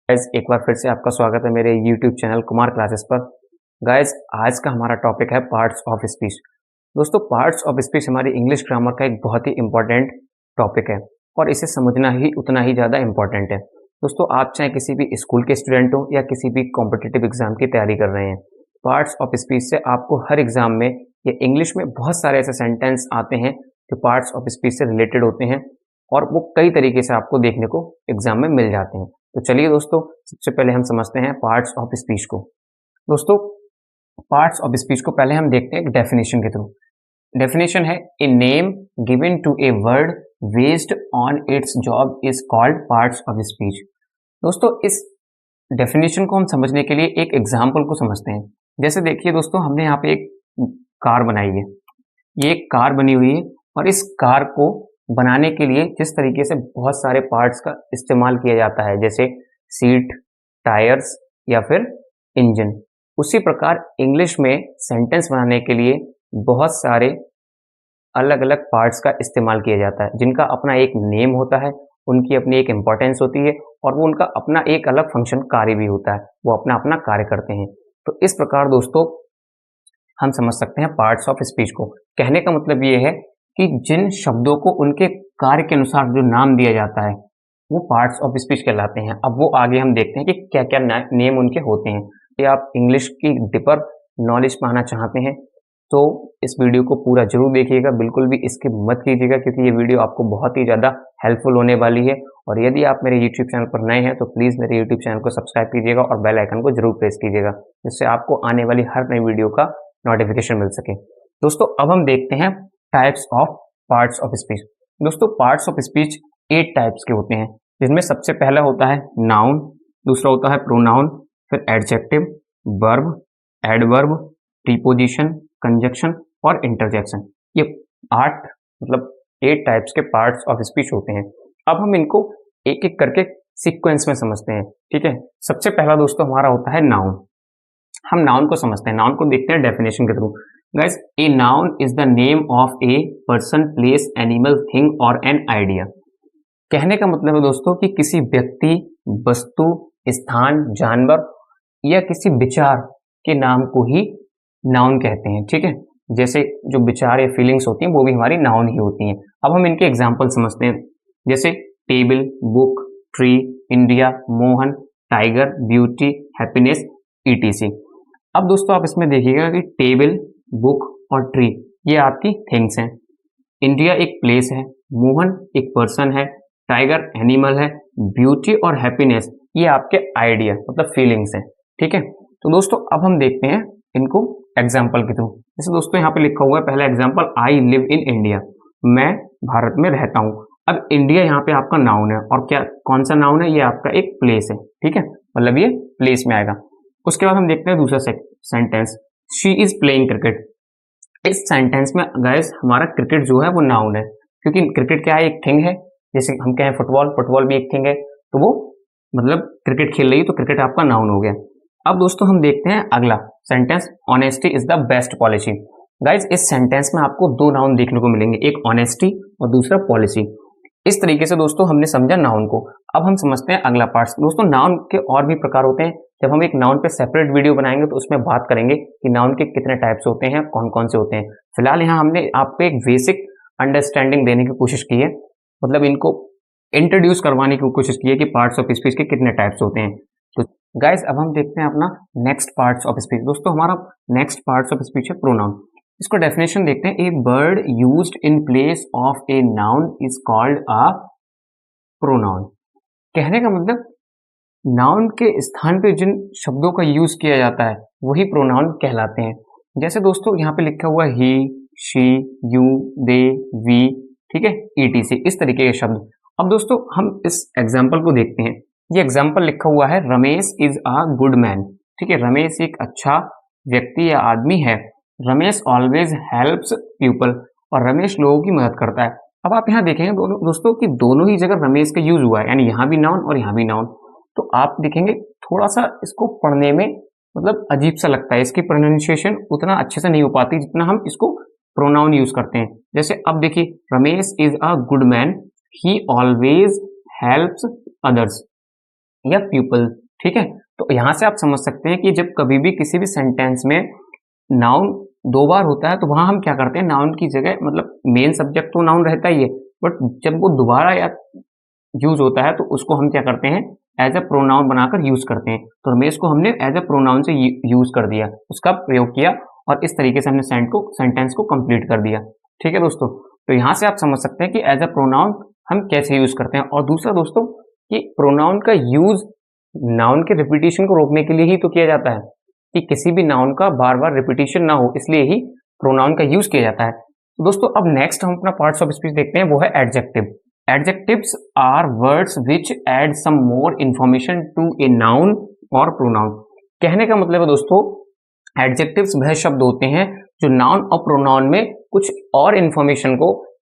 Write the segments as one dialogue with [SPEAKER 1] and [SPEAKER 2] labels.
[SPEAKER 1] Guys एक बार फिर से आपका स्वागत है मेरे YouTube चैनल कुमार क्लासेस पर। गाइज आज का हमारा टॉपिक है पार्ट्स ऑफ स्पीच। दोस्तों पार्ट्स ऑफ स्पीच हमारी इंग्लिश ग्रामर का एक बहुत ही इंपॉर्टेंट टॉपिक है और इसे समझना ही उतना ही ज़्यादा इंपॉर्टेंट है। दोस्तों आप चाहे किसी भी स्कूल के स्टूडेंट हो या किसी भी कॉम्पिटिटिव एग्जाम की तैयारी कर रहे हैं, पार्ट्स ऑफ स्पीच से आपको हर एग्जाम में या इंग्लिश में बहुत सारे ऐसे सेंटेंस आते हैं जो पार्ट्स ऑफ स्पीच से रिलेटेड होते हैं और वो कई तरीके से आपको देखने को एग्जाम में मिल जाते हैं। तो चलिए दोस्तों सबसे पहले हम समझते हैं पार्ट्स ऑफ स्पीच को। दोस्तों पार्ट्स ऑफ स्पीच को पहले हम देखते हैं एक डेफिनेशन के थ्रू। डेफिनेशन है a name given to a word based on its job is called parts of speech. दोस्तों इस डेफिनेशन को हम समझने के लिए एक एग्जाम्पल को समझते हैं। जैसे देखिए दोस्तों हमने यहाँ पे एक कार बनाई है, ये एक कार बनी हुई है और इस कार को बनाने के लिए जिस तरीके से बहुत सारे पार्ट्स का इस्तेमाल किया जाता है जैसे सीट, टायर्स या फिर इंजन, उसी प्रकार इंग्लिश में सेंटेंस बनाने के लिए बहुत सारे अलग अलग पार्ट्स का इस्तेमाल किया जाता है जिनका अपना एक नेम होता है, उनकी अपनी एक इम्पोर्टेंस होती है और वो उनका अपना एक अलग फंक्शन कार्य भी होता है, वो अपना अपना कार्य करते हैं। तो इस प्रकार दोस्तों हम समझ सकते हैं पार्ट्स ऑफ स्पीच को। कहने का मतलब ये है कि जिन शब्दों को उनके कार्य के अनुसार जो नाम दिया जाता है वो पार्ट्स ऑफ स्पीच कहलाते हैं। अब वो आगे हम देखते हैं कि क्या क्या नेम उनके होते हैं। ये आप इंग्लिश की डीपर नॉलेज पाना चाहते हैं तो इस वीडियो को पूरा जरूर देखिएगा, बिल्कुल भी स्किप मत कीजिएगा क्योंकि ये वीडियो आपको बहुत ही ज़्यादा हेल्पफुल होने वाली है। और यदि आप मेरे यूट्यूब चैनल पर नए हैं तो प्लीज़ मेरे यूट्यूब चैनल को सब्सक्राइब कीजिएगा और बेल आइकन को जरूर प्रेस कीजिएगा जिससे आपको आने वाली हर नई वीडियो का नोटिफिकेशन मिल सके। दोस्तों अब हम देखते हैं types of parts of speech. दोस्तों पार्ट्स ऑफ स्पीच 8 टाइप्स के होते हैं जिसमें सबसे पहला होता है नाउन, दूसरा होता है प्रोनाउन, फिर adjective, verb, adverb, preposition, conjunction और इंटरजेक्शन। ये 8 टाइप्स के पार्ट्स ऑफ स्पीच होते हैं। अब हम इनको एक एक करके सीक्वेंस में समझते हैं, ठीक है। सबसे पहला दोस्तों हमारा होता है नाउन। हम नाउन को समझते हैं, नाउन को देखते हैं डेफिनेशन के through. Guys a noun is the name of a person, place, animal, thing और एन आइडिया। कहने का मतलब है दोस्तों कि किसी व्यक्ति, वस्तु, स्थान, जानवर या किसी विचार के नाम को ही नाउन कहते हैं, ठीक है। जैसे जो विचार या फीलिंग्स होती हैं वो भी हमारी नाउन ही होती हैं। अब हम इनके एग्जाम्पल समझते हैं जैसे table, book, tree, India, Mohan, tiger, beauty, happiness, etc. अब दोस्तों आप इसमें देखिएगा कि टेबल, बुक और ट्री ये आपकी थिंग्स हैं, इंडिया एक प्लेस है, मोहन एक पर्सन है, टाइगर एनिमल है, ब्यूटी और हैप्पीनेस ये आपके आइडिया मतलब फीलिंग्स हैं, ठीक है। तो दोस्तों अब हम देखते हैं इनको एग्जाम्पल के थ्रू। जैसे दोस्तों यहाँ पे लिखा हुआ है पहला example, I live in India, मैं भारत में रहता हूँ। अब इंडिया यहाँ पे आपका नाउन है और क्या कौन सा नाउन है, ये आपका एक प्लेस है, ठीक है, मतलब ये प्लेस में आएगा। उसके बाद हम देखते हैं दूसरा sentence, she is playing cricket. इस सेंटेंस में गाइस हमारा क्रिकेट जो है वो नाउन है क्योंकि क्रिकेट क्या है, एक थिंग है। जैसे हम कहें फुटबॉल, फुटबॉल भी एक थिंग है तो वो मतलब क्रिकेट खेल रही है तो क्रिकेट आपका नाउन हो गया। अब दोस्तों हम देखते हैं अगला sentence, honesty is the best policy. Guys इस सेंटेंस में आपको 2 नाउन देखने को मिलेंगे, एक ऑनेस्टी और दूसरा पॉलिसी। इस तरीके से दोस्तों हमने समझा नाउन को। अब हम समझते हैं अगला पार्ट। दोस्तों नाउन के और भी प्रकार होते हैं, जब हम एक नाउन पे सेपरेट वीडियो बनाएंगे तो उसमें बात करेंगे कि नाउन के कितने टाइप्स होते हैं, कौन कौन से होते हैं। फिलहाल यहाँ हमने आपको एक बेसिक अंडरस्टैंडिंग देने की कोशिश की है, मतलब इनको इंट्रोड्यूस करवाने की कोशिश की है कि पार्ट्स ऑफ स्पीच के कितने टाइप्स होते हैं। तो गाइस अब हम देखते हैं अपना नेक्स्ट पार्ट्स ऑफ स्पीच। दोस्तों हमारा नेक्स्ट पार्ट्स ऑफ स्पीच है प्रोनाउन। इसको डेफिनेशन देखते हैं, ए word used in place of a noun is called a pronoun. कहने का मतलब नाउन के स्थान पे जिन शब्दों का यूज किया जाता है वही प्रोनाउन कहलाते हैं। जैसे दोस्तों यहाँ पे लिखा हुआ ही, शी, यू, दे, वी, ठीक है, ईटीसी, इस तरीके के शब्द। अब दोस्तों हम इस एग्जाम्पल को देखते हैं। ये एग्जाम्पल लिखा हुआ है, Ramesh is a good man, ठीक है, रमेश एक अच्छा व्यक्ति या आदमी है। रमेश ऑलवेज हेल्प्स पीपल, और रमेश लोगों की मदद करता है। अब आप यहाँ देखेंगे दोस्तों कि दोनों ही जगह रमेश का यूज हुआ है, यानी यहाँ भी नाउन और यहाँ भी नाउन। तो आप देखेंगे थोड़ा सा इसको पढ़ने में मतलब अजीब सा लगता है, इसकी प्रोनाउंसिएशन उतना अच्छे से नहीं हो पाती जितना हम इसको प्रोनाउन यूज करते हैं। जैसे अब देखिए, Ramesh is a good man, he always helps others. या पीपल। ठीक है, तो यहाँ से आप समझ सकते हैं कि जब कभी भी किसी भी सेंटेंस में नाउन 2 बार होता है तो वहां हम क्या करते हैं, नाउन की जगह मतलब मेन सब्जेक्ट तो नाउन रहता ही है, बट जब वो दोबारा या यूज होता है तो उसको हम क्या करते हैं, एज अ प्रोनाउन बनाकर यूज करते हैं। तो रमेश को हमने एज अ प्रोनाउन से यूज कर दिया, उसका प्रयोग किया और इस तरीके से हमने सेंटेंस को कंप्लीट कर दिया। ठीक है दोस्तों, तो यहाँ से आप समझ सकते हैं कि एज अ प्रोनाउन हम कैसे यूज करते हैं। और दूसरा दोस्तों कि प्रोनाउन का यूज नाउन के रिपीटिशन को रोकने के लिए ही तो किया जाता है, कि किसी भी नाउन का बार बार रिपीटिशन ना हो, इसलिए ही प्रोनाउन का यूज किया जाता है। तो दोस्तों अब नेक्स्ट हम अपना पार्ट्स ऑफ स्पीच देखते हैं, वो है adjective. Adjectives are words which add some more information to a noun or pronoun। कहने का मतलब है दोस्तों, एडजेक्टिव्स वह शब्द होते हैं जो नाउन और प्रोनाउन में कुछ और इंफॉर्मेशन को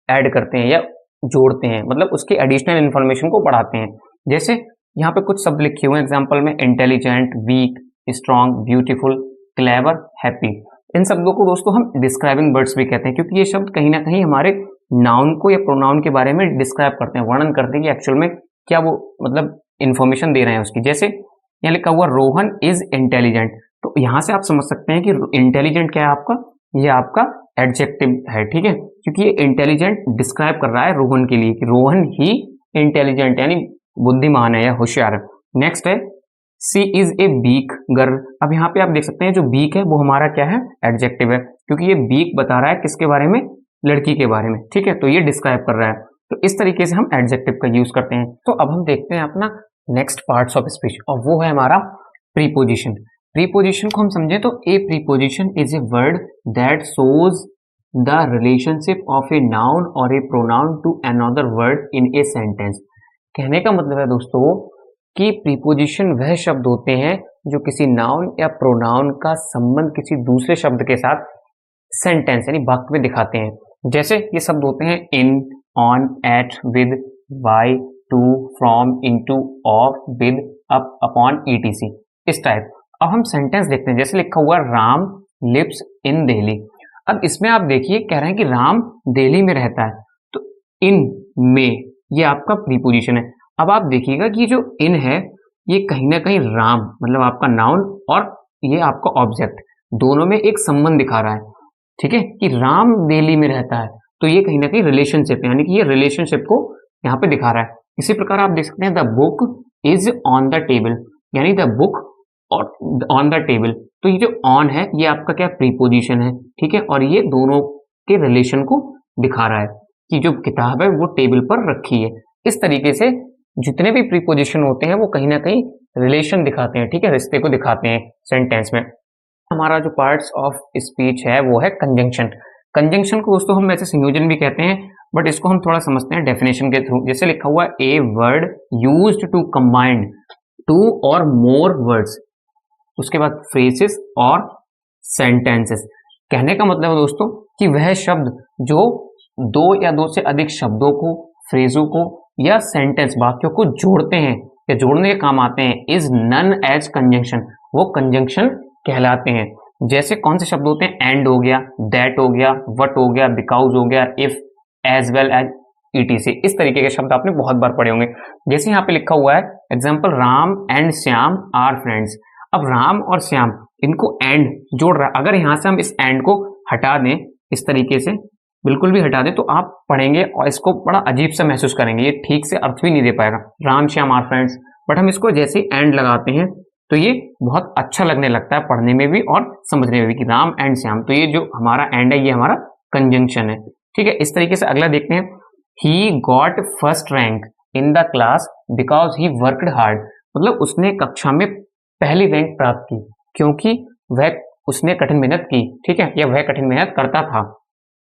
[SPEAKER 1] ऐड करते हैं या जोड़ते हैं, मतलब उसकी एडिशनल इंफॉर्मेशन को बढ़ाते हैं। जैसे यहाँ पे कुछ शब्द लिखे हुए हैं एग्जाम्पल में, intelligent, weak, strong, beautiful, clever, happy. इन शब्दों को दोस्तों हम डिस्क्राइबिंग वर्ड्स भी कहते हैं, क्योंकि ये शब्द कहीं ना कहीं हमारे नाउन को या प्रोनाउन के बारे में डिस्क्राइब करते हैं, वर्णन करते हैं कि एक्चुअल में क्या वो मतलब इंफॉर्मेशन दे रहे हैं उसकी। जैसे यहाँ लिखा हुआ रोहन इज इंटेलिजेंट, तो यहाँ से आप समझ सकते हैं कि इंटेलिजेंट क्या है आपका, ये आपका एडजेक्टिव है। ठीक है, क्योंकि ये इंटेलिजेंट डिस्क्राइब कर रहा है रोहन के लिए कि रोहन ही इंटेलिजेंट यानी बुद्धिमान है या होशियार है। नेक्स्ट है सी इज ए बीक गर्ल। अब यहाँ पे आप देख सकते हैं जो बीक है वो हमारा क्या है, एडजेक्टिव है, क्योंकि ये बीक बता रहा है किसके बारे में, लड़की के बारे में। ठीक है, तो ये डिस्क्राइब कर रहा है, तो इस तरीके से हम एडजेक्टिव का यूज करते हैं। तो अब हम देखते हैं अपना नेक्स्ट पार्ट्स ऑफ स्पीच, और वो है हमारा प्रीपोजिशन। प्रीपोजिशन को हम समझें तो a preposition is a word that shows the relationship of a noun और a pronoun to another word in a sentence. कहने का मतलब है दोस्तों कि प्रीपोजिशन वह शब्द होते हैं जो किसी नाउन या प्रोनाउन का संबंध किसी दूसरे शब्द के साथ सेंटेंस यानी वाक्य में दिखाते हैं। जैसे ये शब्द होते हैं in, on, at, with, by, to, from, into, of, with, up, upon, ETC, इस टाइप। अब हम सेंटेंस देखते हैं, जैसे लिखा हुआ राम लिव्स इन दिल्ली। अब इसमें आप देखिए कह रहे हैं कि राम दिल्ली में रहता है, तो इन में ये आपका प्रीपोजिशन है। अब आप देखिएगा कि जो इन है ये कहीं ना कहीं राम मतलब आपका नाउन और ये आपका ऑब्जेक्ट दोनों में एक संबंध दिखा रहा है। ठीक है, कि राम दिल्ली में रहता है, तो ये कहीं ना कहीं रिलेशनशिप है, यानी कि ये रिलेशनशिप को यहाँ पे दिखा रहा है। इसी प्रकार आप देख सकते हैं the book is on the table, यानी द बुक और ऑन द टेबल, तो ये जो ऑन है ये आपका क्या प्रीपोजिशन है। ठीक है, और ये दोनों के रिलेशन को दिखा रहा है कि जो किताब है वो टेबल पर रखी है। इस तरीके से जितने भी प्रीपोजिशन होते हैं वो कहीं ना कहीं रिलेशन दिखाते हैं। ठीक है, रिश्ते को दिखाते हैं सेंटेंस में। हमारा जो पार्ट्स ऑफ स्पीच है वो है कंजंक्शन। कंजंक्शन को दोस्तों हम वैसे संयोजन भी कहते हैं, बट इसको हम थोड़ा समझते हैं डेफिनेशन के थ्रू। जैसे लिखा हुआ a word used to combine two और मोर वर्ड्स, उसके बाद फ्रेजेस और सेंटेंसेस। कहने का मतलब है दोस्तों कि वह शब्द जो 2 या 2 से अधिक शब्दों को, फ्रेजों को या सेंटेंस वाक्यों को जोड़ते हैं या जोड़ने के काम आते हैं, इज नन एज कंजंक्शन, वो कंजंक्शन कहलाते हैं। जैसे कौन से शब्द होते हैं, एंड हो गया, दैट हो गया, वट हो गया, बिकॉज हो गया, if, as well as, etc. इस तरीके के शब्द आपने बहुत बार पढ़े होंगे। जैसे यहाँ पे लिखा हुआ है example, Ram and Shyam are friends. अब राम और श्याम इनको एंड जोड़ रहा है, अगर यहाँ से हम इस एंड को हटा दें इस तरीके से, बिल्कुल भी हटा दें, तो आप पढ़ेंगे और इसको बड़ा अजीब सा महसूस करेंगे, ये ठीक से अर्थ भी नहीं दे पाएगा, Ram Shyam are friends. But हम इसको जैसे ही एंड लगाते हैं तो ये बहुत अच्छा लगने लगता है पढ़ने में भी और समझने में भी कि राम एंड श्याम। तो ये जो हमारा एंड है ये हमारा कंजंक्शन है। ठीक है, इस तरीके से अगला देखते हैं, he got first rank in the class because he worked hard. मतलब उसने कक्षा में पहली रैंक प्राप्त की क्योंकि वह उसने कठिन मेहनत की। ठीक है, या वह कठिन मेहनत करता था।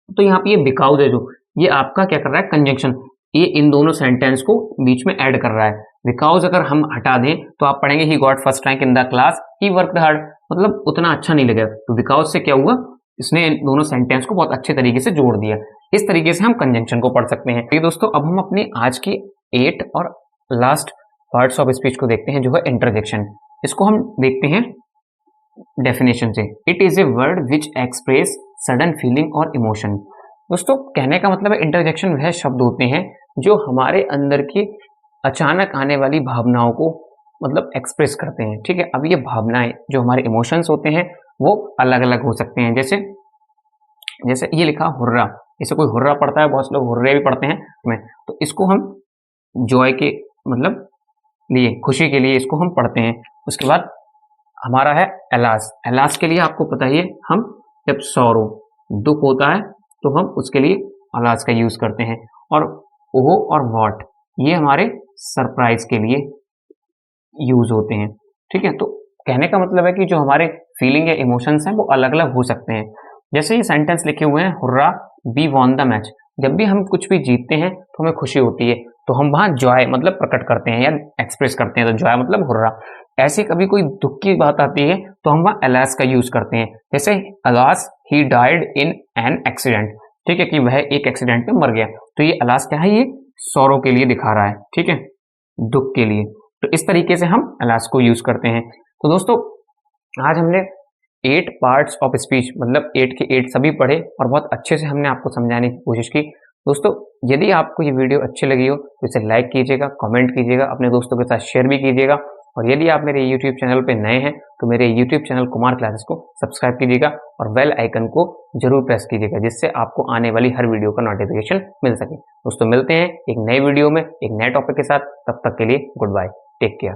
[SPEAKER 1] तो यहाँ पे ये बिकॉज है जो ये आपका क्या कर रहा है, कंजंक्शन, ये इन दोनों सेंटेंस को बीच में ऐड कर रहा है। बिकॉज अगर हम हटा दें तो आप पढ़ेंगे he got first rank in the class, he worked hard, मतलब उतना अच्छा नहीं लगेगा। तो बिकॉज से क्या हुआ, इसने इन दोनों सेंटेंस को बहुत अच्छे तरीके से जोड़ दिया। इस तरीके से हम कंजंक्शन को पढ़ सकते हैं। तो दोस्तों अब हम अपनी आज की 8 और लास्ट पार्ट्स ऑफ स्पीच को देखते हैं जो है इंटरजेक्शन। इसको हम देखते हैं डेफिनेशन से। It is a word which express sudden feeling और इमोशन। दोस्तों कहने का मतलब है इंटरजेक्शन वह शब्द होते हैं जो हमारे अंदर की अचानक आने वाली भावनाओं को मतलब एक्सप्रेस करते हैं। ठीक है, अब ये भावनाएं जो हमारे इमोशंस होते हैं वो अलग अलग हो सकते हैं। जैसे जैसे ये लिखा हुर्रा, इसे कोई हुर्रा पढ़ता है, बहुत से लोग हुर्रे भी पढ़ते हैं में, तो इसको हम जॉय के मतलब लिए, खुशी के लिए इसको हम पढ़ते हैं। उसके बाद हमारा है एलास। एलास के लिए आपको पता ही है, हम जब सौरो दुख होता है तो हम उसके लिए अलास का यूज करते हैं। और ओहो और वॉट ये हमारे सरप्राइज के लिए यूज होते हैं। ठीक है, तो कहने का मतलब है कि जो हमारे फीलिंग या इमोशंस हैं वो अलग अलग हो सकते हैं। जैसे ये सेंटेंस लिखे हुए हैं, hurrah we won the match, जब भी हम कुछ भी जीतते हैं तो हमें खुशी होती है, तो हम वहां जॉय मतलब प्रकट करते हैं या एक्सप्रेस करते हैं, तो जॉय मतलब हुर्रा। ऐसे कभी कोई दुख की बात आती है तो हम वहां अलास का यूज करते हैं। जैसे alas he died in an accident, ठीक है, कि वह एक एक्सीडेंट में मर गया, तो ये अलास क्या है, ये सौरों के लिए दिखा रहा है। ठीक है, दुख के लिए। तो इस तरीके से हम अलास को यूज करते हैं। तो दोस्तों आज हमने 8 पार्ट्स ऑफ स्पीच मतलब 8 के 8 सभी पढ़े और बहुत अच्छे से हमने आपको समझाने की कोशिश की। दोस्तों यदि आपको ये वीडियो अच्छी लगी हो तो इसे लाइक कीजिएगा, कमेंट कीजिएगा, अपने दोस्तों के साथ शेयर भी कीजिएगा। और यदि आप मेरे YouTube चैनल पे नए हैं तो मेरे YouTube चैनल कुमार क्लासेस को सब्सक्राइब कीजिएगा और बेल आइकन को जरूर प्रेस कीजिएगा, जिससे आपको आने वाली हर वीडियो का नोटिफिकेशन मिल सके। दोस्तों मिलते हैं एक नए वीडियो में एक नए टॉपिक के साथ, तब तक के लिए गुड बाय, टेक केयर।